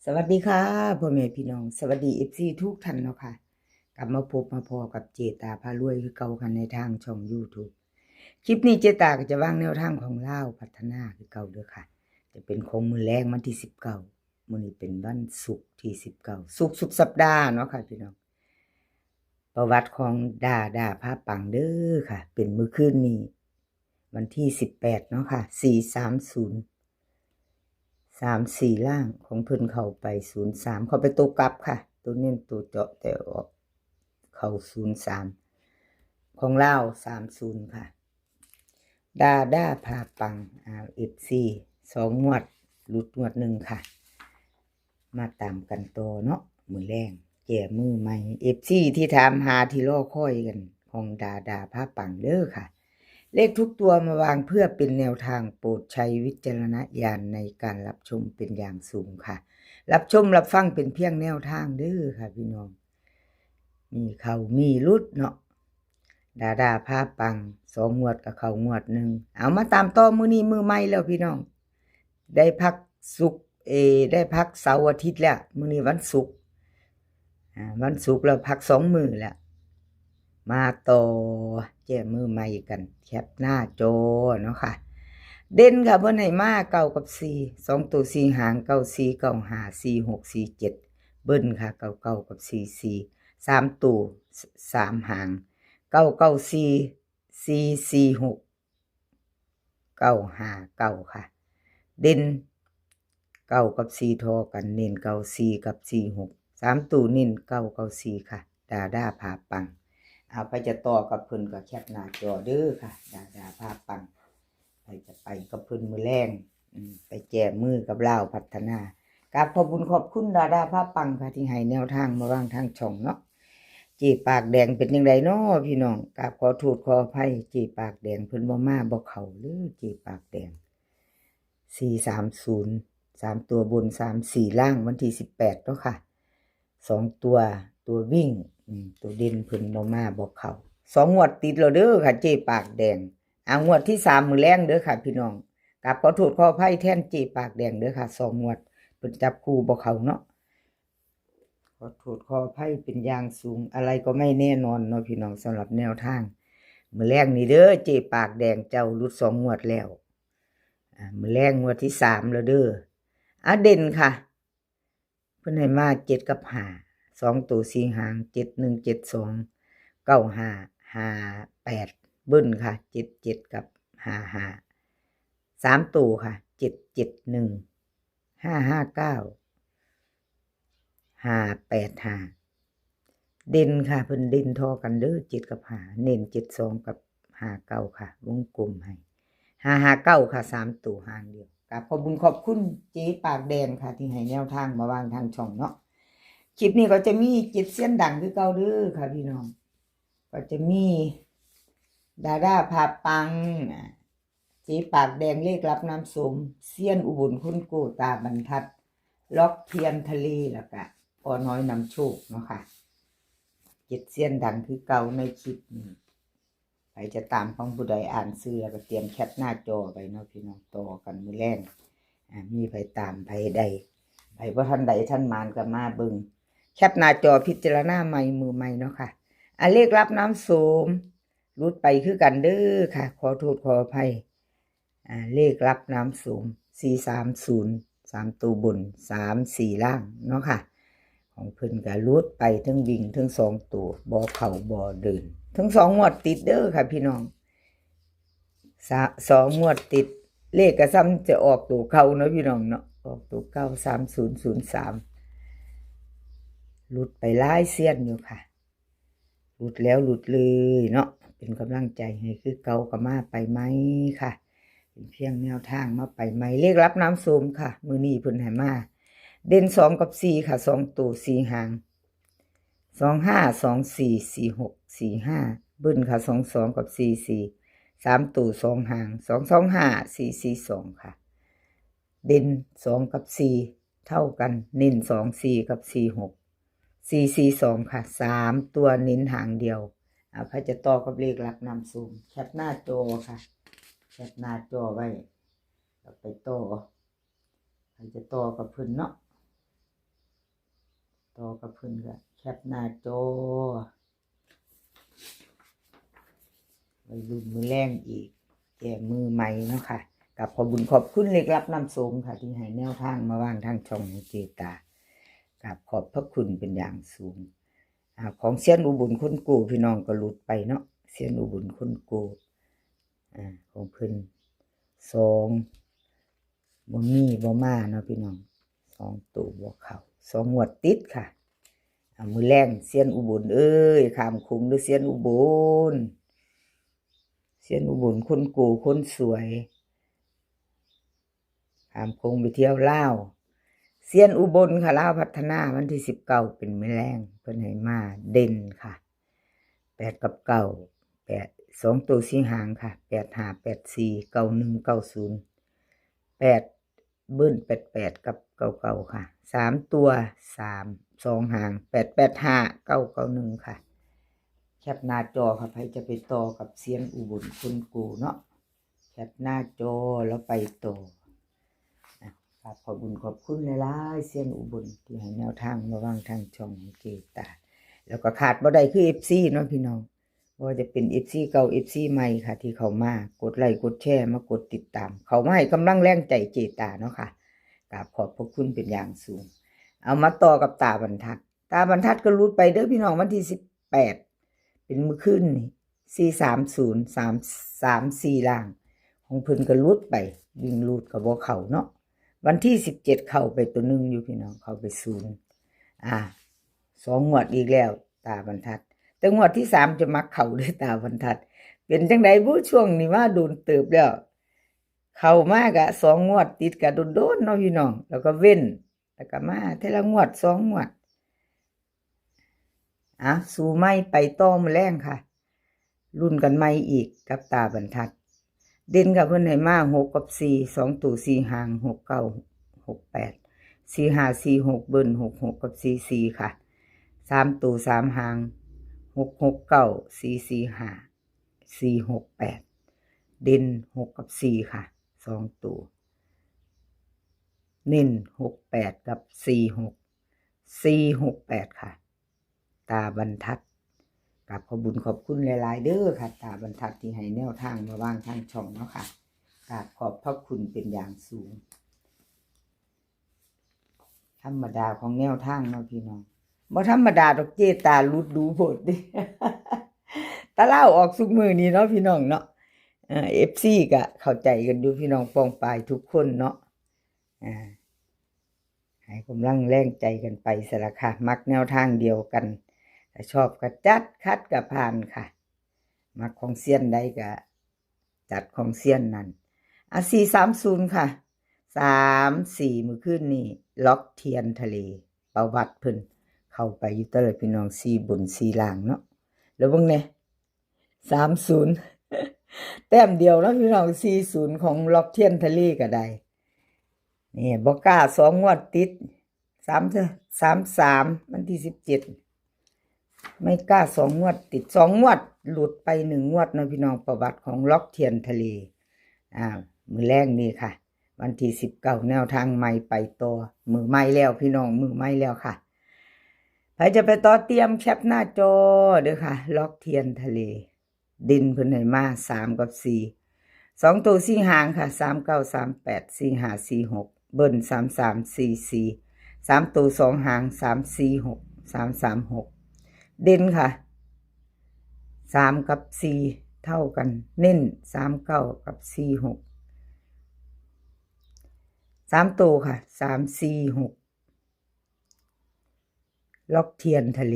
สวัสดีค่ะพ่อแม่พี่น้องสวัสดีFCทุกท่านเนาะค่ะกลับมาพบมาพอกับเจตาพารวยคือเก่ากันในทางช่อง YouTube คลิปนี้เจตาก็จะวางแนวทางของลาวพัฒนาคือเก่าเด้อค่ะจะเป็นของมื้อแรกวันที่19มื้อนี้เป็นวันศุกร์ที่19ศุกร์สุดสัปดาห์เนาะค่ะพี่น้องประวัติของดาพาปังเด้อค่ะเป็นมื้อคืนนี้วันที่18เนาะค่ะ430 3-4ล่างของเพิ่นเข้าไป03เข้าไปตัวกลับค่ะตัวเน้นตัวเจาะแต่ออกเข้า03ของลาว30ค่ะดาพาปังFC 2งวดหลุดงวดหนึ่งค่ะมาตามกันต่อเนาะมื้อแรงแก่มือใหม่ FC ที่ถามหาที่รอคอยกันของดาพาปังเด้อค่ะเลขทุกตัวมาวางเพื่อเป็นแนวทางโปรดใช้วิจารณญาณในการรับชมเป็นอย่างสูงค่ะรับชมรับฟังเป็นเพียงแนวทางเด้อค่ะพี่น้องมีเขามีรุดเนาะดาพาปัง2งวดกับเขางวดหนึ่งเอามาตามต่อมื้อนี้มื้อใหม่แล้วพี่น้องได้พักศุกร์ได้พักเสาร์อาทิตย์แล้วมื้อนี้วันศุกร์วันศุกร์แล้วพัก2มื้อแล้วมาต่อแก้มือใหม่กันแคปหน้าจอเนาะค่ะเด่นค่ะเพิ่นให้มา9กับ4 2ตัว4หาง9 4 9 5 4 6 4 7เบิ้นค่ะ99กับ4 4 3ตัว3หาง9 9 4 4 4 6 9 5 9ค่ะเด่น9กับ4ทอกันเน้น9 4กับ4 6 3ตัวเน้น9 9 4ค่ะดาพาปังเอาไปจะต่อกับเพิ่นก็แคปหน้าจอเด้อค่ะดาพาปังไปจะไปกับเพิ่นมื้อแรงไปแก้มือกับลาวพัฒนากราบขอบคุณขอบคุณดาพาปังค่ะที่ให้แนวทางมาวางทางช่องเนาะจีปากแดงเป็นจังไดเนาะพี่น้องกราบขอโทษขออภัยจีปากแดงเพิ่นบ่มาบ่เข้าหรือจีปากแดง430 3ตัวบน3 4ล่างวันที่18เนาะค่ะ2ตัววิ่งตัวเด่นเพิ่นบ่มาบ่เข้า2งวดติดแล้วเด้อค่ะเจปากแดงงวดที่3มื้อแรงเด้อค่ะพี่น้องกราบขอโทษขออภัยแทนเจปากแดงเด้อค่ะ2งวดเพิ่นจับคู่บ่เข้าเนาะขอโทษขออภัยเป็นอย่างสูงอะไรก็ไม่แน่นอนเนาะพี่น้องสำหรับแนวทางมื้อแรงนี่เด้อเจปากแดงเจ้าหลุด2งวดแล้วมื้อแรงงวดที่3แล้วเด้อเด่นค่ะเพิ่นให้มา7กับ5 2ตัว4หาง7 1 7 2 9 5 5 8เบิ้นค่ะ77กับ55 3ตัวค่ะ771 559 585เด่นค่ะเพิ่นเด่นทอกันเด้อ7กับ5เน้น72กับ59ค่ะวงกลมให้559ค่ะ3ตัวหางเดียวกับขอบคุณขอบคุณเจ๊ปากแดงค่ะที่ให้แนวทางมาวางทางช่องเนาะคลิปนี้ก็จะมีจิตเสียนดังคือเก่าเด้อค่ะพี่น้องก็จะมีดาพาปังเจ๊ปากแดงเลขรับน้ำสมเซียนอุบลคุณโกตาบรรทัดล็อกเทียนทะเลแล้วก็พอน้อยนำโชคเนาะค่ะจิตเสียนดังคือเก่าในคลิปนี้ใครจะตามของผู้ใดอ่านซื้อแล้วก็เตรียมแคปหน้าจอไปเนาะพี่น้องต่อกันมื้อแรงมีไผตามไผใดไผบ่ทันใดท่านมานก็มาเบิ่งแคปหน้าจอพิจารณาใหม่มือใหม่เนาะค่ะเลขรับน้ำโสมรุดไปคือกันเด้อค่ะขอโทษขออภัยเลขรับน้ำโสม430 3ตัวบน3 4ล่างเนาะค่ะของเพิ่นก็รุดไปทั้งวิ่งทั้ง2ตัวบ่เข้าบ่เดินทั้ง2งวดติดเด้อค่ะพี่น้อง2งวดติดเลขก็ซ้ำจะออกตัวเก่าเนาะพี่น้องเนาะออกตัวเก่า3003รุดไปหลายเสี้ยนอยู่ค่ะหลุดแล้วหลุดเลยเนาะเป็นกำลังใจให้คือเก่าก็มาไปไหมค่ะเป็นเพียงแนวทางมาไปไหมเลขรับน้ำโสมค่ะมือนี้เพิ่นให้มาเด่น2กับ4ค่ะ2ตัว4หาง2 5 2 4 4 6 4 5เบิ้นค่ะ22กับ44 3ตัว2หาง2 2 5 4 4 2ค่ะเด่น2กับ4เท่ากันเน้น2 4กับ4 6 442ค่ะ3ตัวเน้นหางเดียวใครจะต่อกับเลขหลักนำสูงแคปหน้าจอค่ะแคปหน้าจอไว้แล้วไปต่อใครจะต่อกับเพิ่นเนาะ ต่อกับเพิ่นก็แคปหน้าจอไว้รุ่นมือแรงอีกแก่มือใหม่เนาะค่ะกับขอบุญขอบคุณเลขลับน้ำส้มค่ะที่ให้แนวทางมาวางทางช่องของเจตากับขอบพระคุณเป็นอย่างสูงของเซียนอุบุญคนกูพี่น้องก็หลุดไปเนาะเซียนอุบุญคนกูของเพิ่น2บ่มีบ่มาเนาะพี่น้อง2ตัวบ่เข้า2งวดติดค่ะมือแรงเซียนอุบุญเอ้ยขามคุ้งหรือเซียนอุบุญเซียนอุบุญคนกูคนสวยขามคงไปเที่ยวลาวเซียนอุบลค่ะลาวพัฒนาวันที่19เป็นมื้อแรงเพิ่นให้มาเด่นค่ะ8กับ9 8 2ตัว4หางค่ะ8 5 8 4 9 1 9 0 8เบิ้ล88กับ99ค่ะ3ตัว3 2หาง8 8 5 9 9 1ค่ะแคปหน้าจอค่ะใครจะไปต่อกับเซียนอุบลคนกูเนาะแคปหน้าจอแล้วไปต่อขอบบุญขอบคุณหลายๆเซียนอุบลที่ให้แนวทางมาวางทางช่องเกตาแล้วก็ขาดบ่ได้คือ FC เนาะพี่น้องว่าจะเป็น FC เก่า FC ใหม่ค่ะที่เข้ามากดไลค์กดแชร์มากดติดตามเขามาให้กำลังแรงใจเจตาเนาะค่ะกราบขอบพระคุณเป็นอย่างสูงเอามาต่อกับตาบรรทัดก็รุดไปเด้อพี่น้องวันที่18เป็นมื้อคืนนี่430 334ล่างของเพิ่นก็รุดไปวิ่งรุดก็บ่เข้าเนาะวันที่17เข้าไปตัวนึงอยู่พี่น้องเข้าไป2งวดอีกแล้วตาบรรทัดแต่งวดที่3จะมักเข้าด้วยตาบรรทัดเป็นจังได๋บ่ช่วงนี้มาโดนเติบแล้วเข้ามากะ2งวดติดกะโดนๆเนาะพี่น้องแล้วก็เว้นแล้วก็มาแต่ละงวด2งวดสู้ไม่ไปต่อมื้อแรงค่ะรุ่นกันใหม่อีกกับตาบรรทัดเด่นกับเพิ่นให้มา6กับ4 2ตัว4หาง6 9 6 8 4 5 4 6เบิ้ล6 6กับ4 4ค่ะ3ตัว3หาง6 6 9 4 4 5 4 6 8เด่น6กับ4ค่ะ2ตัวเน้น6 8กับ4 6 4 6 8ค่ะตาบรรทัดกับขอบุญขอบคุณหลายๆเด้อค่ะตาบรรทัดที่ให้แนวทางมาวางทางช่องเนาะค่ะกราบขอบพระคุณเป็นอย่างสูงธรรมดาของแนวทางเนาะพี่น้องบ่ธรรมดาดอกเจตาลุดดูโพดดิ ตะเล่าออกสุกมือนี้เนาะพี่น้องเนาะFC ก็เข้าใจกันอยู่พี่น้องปองปายทุกคนเนาะให้กำลังแรงใจกันไปสละค่ะมักแนวทางเดียวกันถ้าชอบก็จัดคัดก็ผ่านค่ะมักของเซียนใดก็จัดของเซียนนั้น430ค่ะ34มื้อคืนนี้ล็อกเทียนทะเลประวัติเพิ่นเข้าไปอยู่ตลอดพี่น้อง4บน4ล่างเนาะแล้วเบิ่งแน่30 แต้มเดียวเนาะพี่น้อง40ของล็อกเทียนทะเลก็ได้นี่บ่กล้า2งวดติด33วันที่17ไม่กล้า2งวดติด2งวดหลุดไป1งวดเนาะพี่น้องประวัติของล็อกเทียนทะเลมื้อแรกนี่ค่ะวันที่19แนวทางใหม่ไปต่อมือใหม่แล้วพี่น้องมือใหม่แล้วค่ะใครจะไปต่อเตรียมแคปหน้าจอเด้อค่ะล็อกเทียนทะเลดินเพิ่นให้มา3กับ4 2ตัว4หางค่ะ3 9 3 8 4 5 4 6เบิ้ล3 3 4 4 3ตัว2หาง3 4 6 3 3 6เด่นค่ะ3กับ4เท่ากันเน้น3 9กับ4 6 3ตัวค่ะ3 4 6ล็อกเทียนทะเล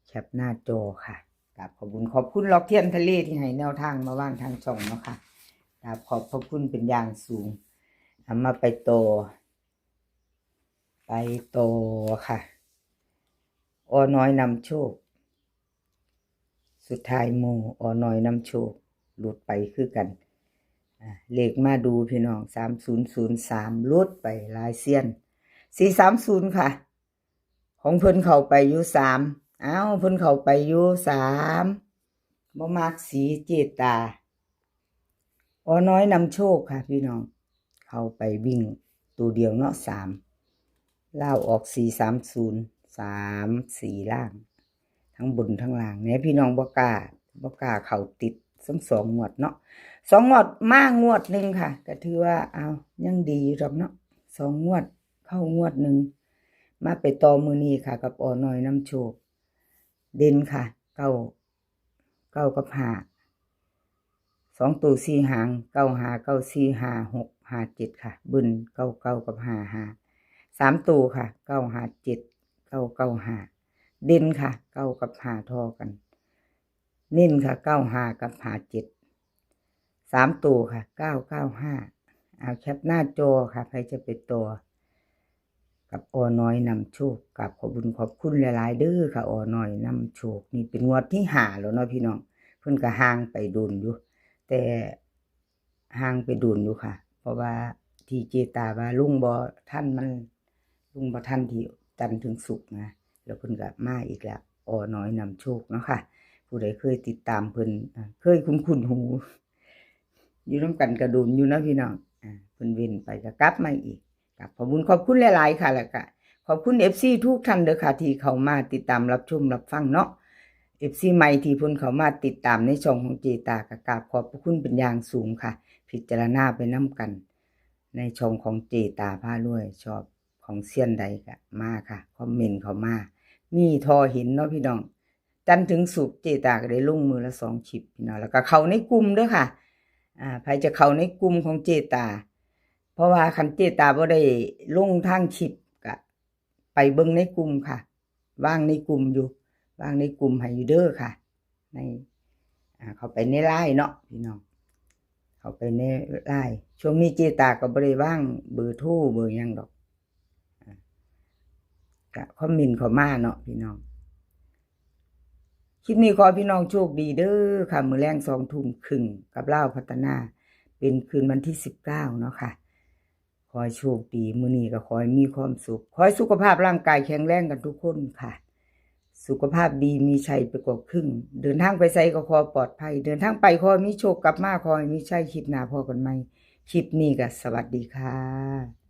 แคปหน้าจอค่ะขอบคุณล็อกเทียนทะเลที่ให้แนวทางมาวางทางช่องเนาะค่ะขอบพระคุณเป็นอย่างสูงมาไปโตค่ะน้อยนำโชคสุดท้ายโมน้อยนำโชคหลุดไปคือกันเลขมาดูพี่น้อง3003หลุดไปหลายเซียน430ค่ะของเพิ่นเข้าไปอยู่3เพิ่นเข้าไปอยู่3บ่มักสีเจตาน้อยนำโชคค่ะพี่น้องเข้าไปวิ่งตัวเดียวเนาะ3ลาวออก430 3 4ล่างทั้งบนทั้งล่างเนี่ยพี่น้องบ่กล้าเข้าติดทั้ง2 งวดเนาะ2 งวดมางวดหนึ่งค่ะก็ถือว่าเอายังดีหรอกเนาะ2 งวดเข้างวดหนึ่งมาไปต่อมือนี้ค่ะกับอน้อยน้ำโชคเด่นค่ะเก้ากับ5 2 ตัว4 หาง9 5 9 4 5 6 5 7ค่ะบึน9 กับ5 5 3 ตัวค่ะ9 5 7 9 9 5เด่นค่ะ9กับ5ทอกันเน้นค่ะ9 5กับ5 7 3 ตัวค่ะ9 9 5เอาแคปหน้าจอค่ะใครจะไปตัวกับอน้อยนำโชคกับขอบคุณหลายๆเด้อค่ะอน้อยนำโชคนี่เป็นงวดที่5แล้วเนาะพี่น้องเพิ่นก็ห่างไปโดนอยู่แต่ห่างไปโดนอยู่ค่ะเพราะว่าที่เจตาว่าลุงบ่ทันที่จันทร์ถึงศุกร์นะแล้วเพิ่นก็มาอีกแล้วอน้อยนำโชคเนาะค่ะผู้ใดเคยติดตามเพิ่นเคยคุ้นหูอยู่นำกันกระโดนอยู่นะพี่น้องเพิ่นเว้นไปก็กลับมาอีกกับขอบคุณหลายๆค่ะแล้วก็ขอบคุณ FC ทุกท่านเด้อค่ะที่เข้ามาติดตามรับชมรับฟังเนาะ FC ใหม่ที่เพิ่นเข้ามาติดตามในช่องของเจตากราบขอบพระคุณเป็นอย่างสูงค่ะพิจารณาไปนำกันในช่องของเจตาพารวยชอบของเซียนใดก็มาค่ะคอมเมนต์เข้ามามีทอหินเนาะพี่น้องจันทร์ถึงศุกร์เจตาก็ได้ลงมือละ2 คลิปพี่น้องแล้วก็เข้าในกลุ่มเด้อค่ะใครจะเข้าในกลุ่มของเจตาเพราะว่าคันเจตาบ่ได้ลงทางคลิปก็ไปเบิ่งในกลุ่มค่ะว่างในกลุ่มอยู่ว่างในกลุ่มให้อยู่เด้อค่ะในเข้าไปในไลน์เนาะพี่น้องเข้าไปในไลน์ช่วงนี้เจตาก็บ่ได้ว่างเบอร์โทรเบอร์หยังดอกก็คอมเมนต์เข้ามาเนาะพี่น้องคลิปนี้ขอพี่น้องโชคดีเด้อค่ะมื้อแลง20:30นกับลาวพัฒนาเป็นคืนวันที่19เนาะค่ะขอให้โชคดีมื้อนี้ก็ขอให้มีความสุขขอให้สุขภาพร่างกายแข็งแรงกันทุกคนค่ะสุขภาพดีมีชัยไปกว่าครึ่งเดินทางไปไสก็ขอปลอดภัยเดินทางไปขอให้มีโชคกลับมาขอให้มีชัยคลิปหน้าพอกันใหม่คลิปนี้ก็สวัสดีค่ะ